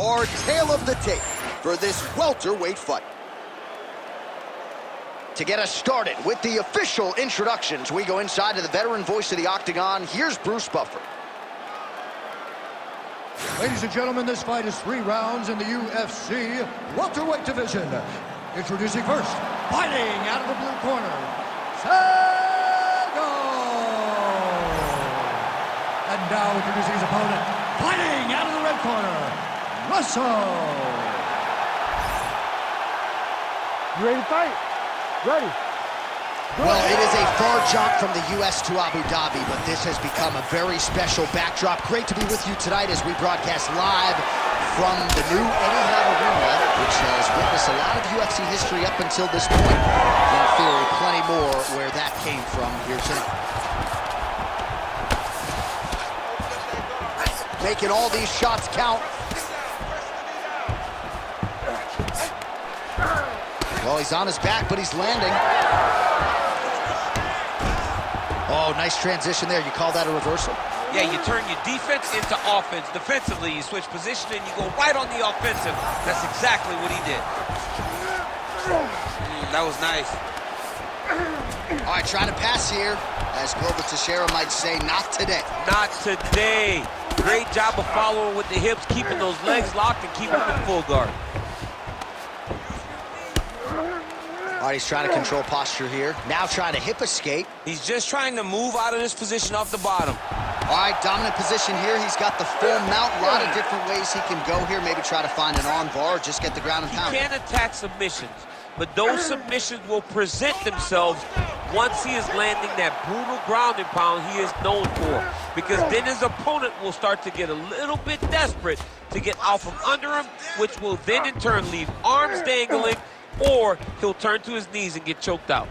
our tale of the tape for this welterweight fight. To get us started with the official introductions, we go inside to the veteran voice of the Octagon. Here's Bruce Buffer. Ladies and gentlemen, this fight is 3 rounds in the UFC welterweight division. Introducing first, fighting out of the blue corner, Saggo! And now introducing his opponent, fighting out of the red corner, Russo! You ready to fight? Ready. Well, it is a far jaunt from the U.S. to Abu Dhabi, but this has become a very special backdrop. Great to be with you tonight as we broadcast live from the new Etihad Arena, which has witnessed a lot of UFC history up until this point. In theory, plenty more where that came from here tonight. Making all these shots count. Well, he's on his back, but he's landing. Oh, nice transition there. You call that a reversal? Yeah, you turn your defense into offense. Defensively, you switch position and you go right on the offensive. That's exactly what he did. That was nice. All right, trying to pass here. As Glover Teixeira might say, not today. Not today. Great job of following with the hips, keeping those legs locked and keeping them in full guard. All right, he's trying to control posture here. Now trying to hip escape. He's just trying to move out of this position off the bottom. All right, dominant position here. He's got the full mount. A lot of different ways he can go here. Maybe try to find an arm bar or just get the ground and pound. He can attack submissions, but those submissions will present themselves once he is landing that brutal ground and pound he is known for. Because then his opponent will start to get a little bit desperate to get out from under him, which will then in turn leave arms dangling, or he'll turn to his knees and get choked out.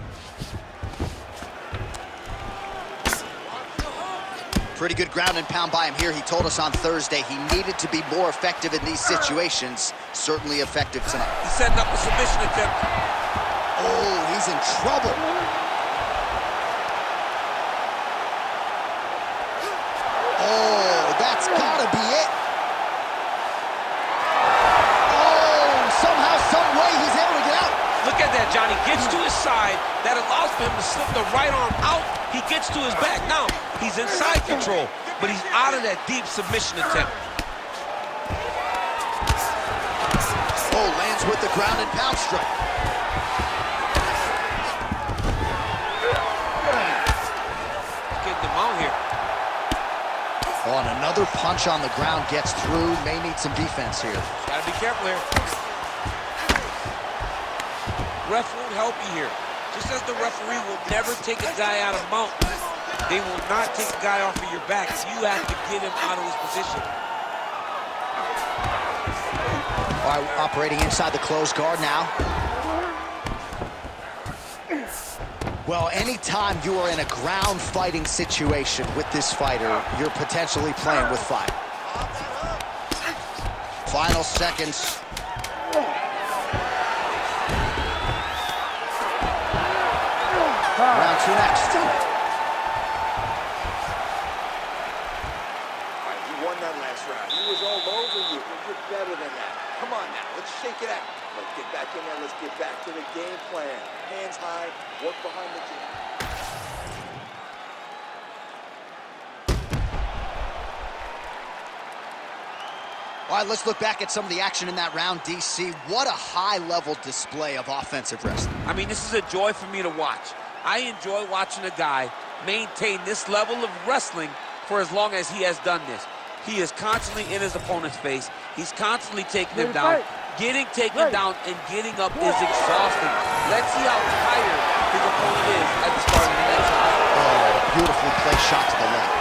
Pretty good ground and pound by him here. He told us on Thursday he needed to be more effective in these situations. Certainly effective tonight. He's setting up a submission attempt. Oh, he's in trouble. Oh, that's gotta be it. Look at that, Johnny. Gets to his side. That allows for him to slip the right arm out. He gets to his back. Now, he's in side control, but he's out of that deep submission attempt. Oh, lands with the ground and pound strike. Getting him out here. Oh, and another punch on the ground gets through. May need some defense here. Gotta be careful here. Ref won't help you here. Just as the referee will never take a guy out of mount, they will not take a guy off of your back. You have to get him out of his position. All right, operating inside the closed guard now. Well, anytime you are in a ground fighting situation with this fighter, you're potentially playing with fire. Final seconds. Round 2 next. All right, you won that last round. He was all over you, but you're better than that. Come on now, let's shake it out. Let's get back in there. Let's get back to the game plan. Hands high, work behind the jab. All right, let's look back at some of the action in that round, DC. What a high-level display of offensive wrestling. I mean, this is a joy for me to watch. I enjoy watching a guy maintain this level of wrestling for as long as he has done this. He is constantly in his opponent's face. He's constantly taking him down. Getting taken down and getting up is exhausting. Let's see how tired his opponent is at the start of the next round. Oh, beautifully placed shot to the left.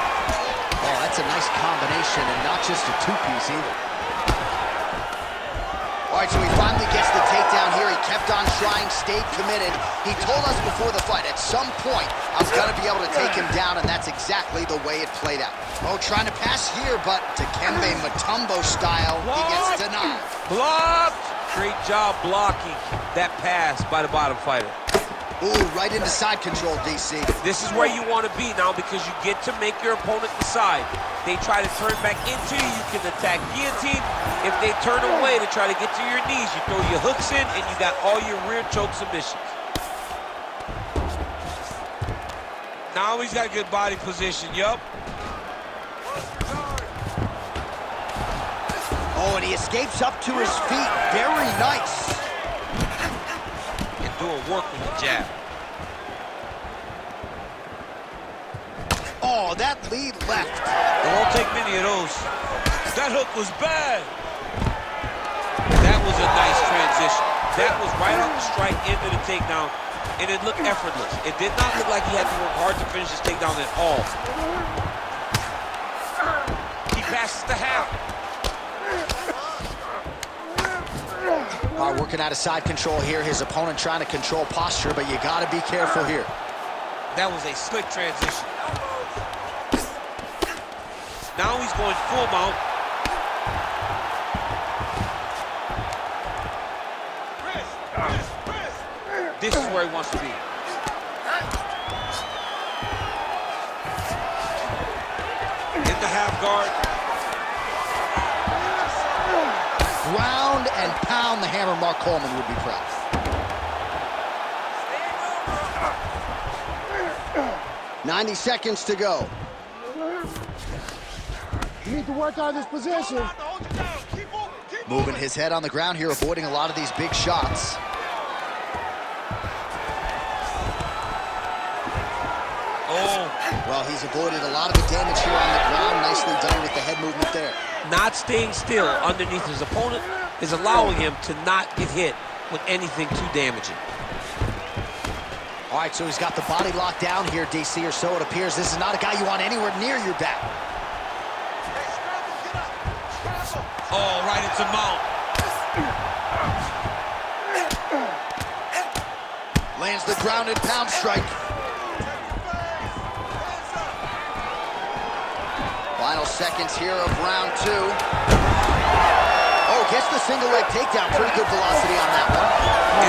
Oh, that's a nice combination, and not just a two-piece either. All right, so he finally gets the takedown here. He kept on trying, stayed committed. He told us before the fight, at some point, I'm going to be able to take him down, and that's exactly the way it played out. Oh, trying to pass here, but Dikembe Mutombo style, he gets denied. Blocked! Great job blocking that pass by the bottom fighter. Ooh, right into side control, DC. This is where you want to be now because you get to make your opponent decide. they try to turn back into you, you can attack guillotine. If they turn away to try to get to your knees, you throw your hooks in, and you got all your rear choke submissions. Now he's got good body position, yup. Oh, and he escapes up to his feet. Very nice. And doing work with the jab. Oh, that lead left. It won't take many of those. That hook was bad. That was a nice transition. That was right off the strike into the takedown, and it looked effortless. It did not look like he had to work hard to finish his takedown at all. He passes the half. All right, working out of side control here. His opponent trying to control posture, but you got to be careful here. That was a slick transition. Now he's going full mount. This is where he wants to be. In the half guard. Ground and pound. The hammer, Mark Coleman would be proud. "90 seconds to go. You need to work on this position. Moving his head on the ground here, avoiding a lot of these big shots. Oh. Well, he's avoided a lot of the damage here on the ground. Nicely done with the head movement there. Not staying still underneath his opponent is allowing him to not get hit with anything too damaging. All right, so he's got the body locked down here, DC, or so it appears. This is not a guy you want anywhere near your back. Oh, right into mount. Lands the ground and pound strike. Final seconds here of round 2. Oh, gets the single leg takedown. Pretty good velocity on that one.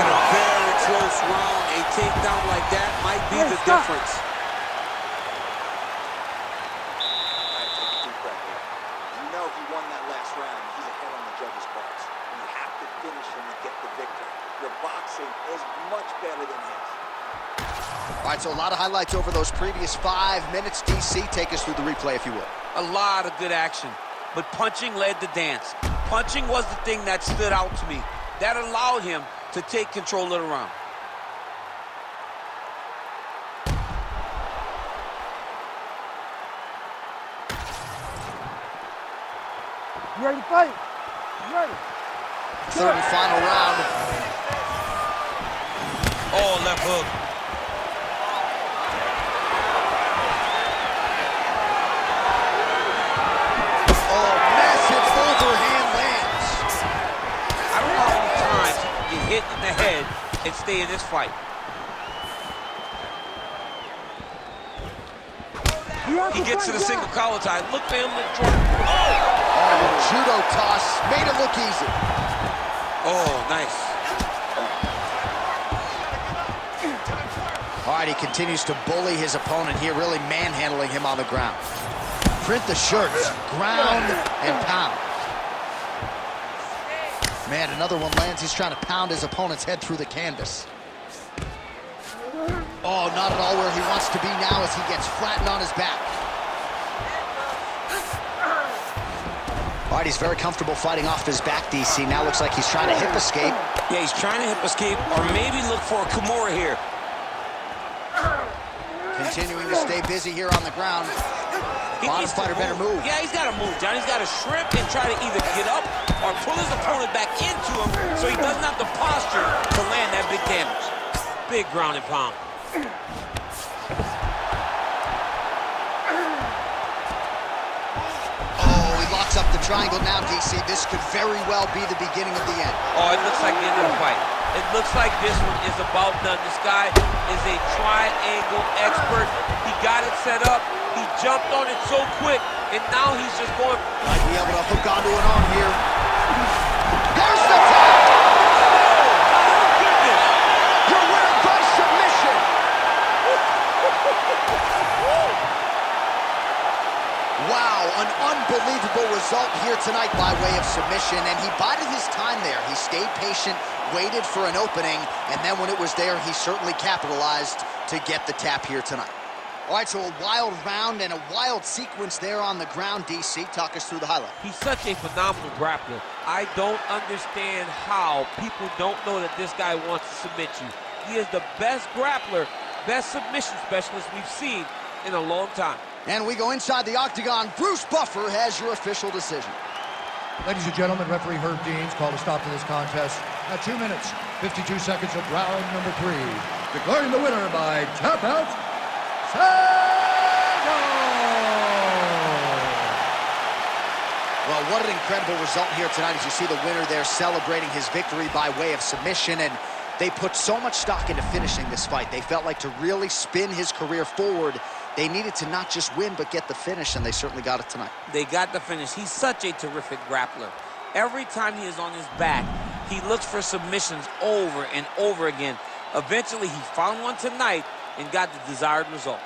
In a very close round, a takedown like that might be the difference. He won that last round. He's ahead on the judges' cards. You have to finish him to get the victory. Your boxing is much better than his. All right, so a lot of highlights over those previous 5 minutes. DC, take us through the replay, if you would. A lot of good action, but punching led the dance. Punching was the thing that stood out to me. That allowed him to take control of the round. You ready to fight? You ready? Third and final round. Oh, left hook. Oh, massive overhand lands. I don't know how many times he can get hit in the head and stay in this fight. He gets to the single collar tie. Look for him to drop. Oh, judo toss. Made it look easy. Oh, nice. All right, he continues to bully his opponent here, really manhandling him on the ground. Print the shirts. Ground and pound. Man, another one lands. He's trying to pound his opponent's head through the canvas. Oh, not at all where he wants to be now as he gets flattened on his back. All right, he's very comfortable fighting off his back, DC. Now looks like he's trying to hip escape. Yeah, he's trying to hip escape or maybe look for a Kimura here. Continuing to stay busy here on the ground. Bottom fighter better move. Yeah, he's got to move, John. He's got to shrimp and try to either get up or pull his opponent back into him so he doesn't have the posture to land that big damage. Big ground and pound. Oh, he locks up the triangle now, DC. This could very well be the beginning of the end. Oh, it looks like the end of the fight. It looks like this one is about done. This guy is a triangle expert. He got it set up. He jumped on it so quick, and now he's just going. Might be able to hook onto an arm here. There's the tap! Goodness! You're winning by submission! Wow, An unbelievable result here tonight by way of submission, and he bided his time there. He stayed patient, waited for an opening, and then when it was there, he certainly capitalized to get the tap here tonight. All right, so a wild round and a wild sequence there on the ground. DC, talk us through the highlight. He's such a phenomenal grappler. I don't understand how people don't know that this guy wants to submit you. He is the best grappler, best submission specialist we've seen in a long time. And we go inside the octagon. Bruce Buffer has your official decision. Ladies and gentlemen, referee Herb Deans called a stop to this contest at 2 minutes, 52 seconds of round number 3. Declaring the winner by tap out, Saggo! Well, what an incredible result here tonight as you see the winner there celebrating his victory by way of submission, and they put so much stock into finishing this fight. They felt like to really spin his career forward, they needed to not just win, but get the finish, and they certainly got it tonight. They got the finish. He's such a terrific grappler. Every time he is on his back, he looks for submissions over and over again. Eventually, he found one tonight and got the desired result.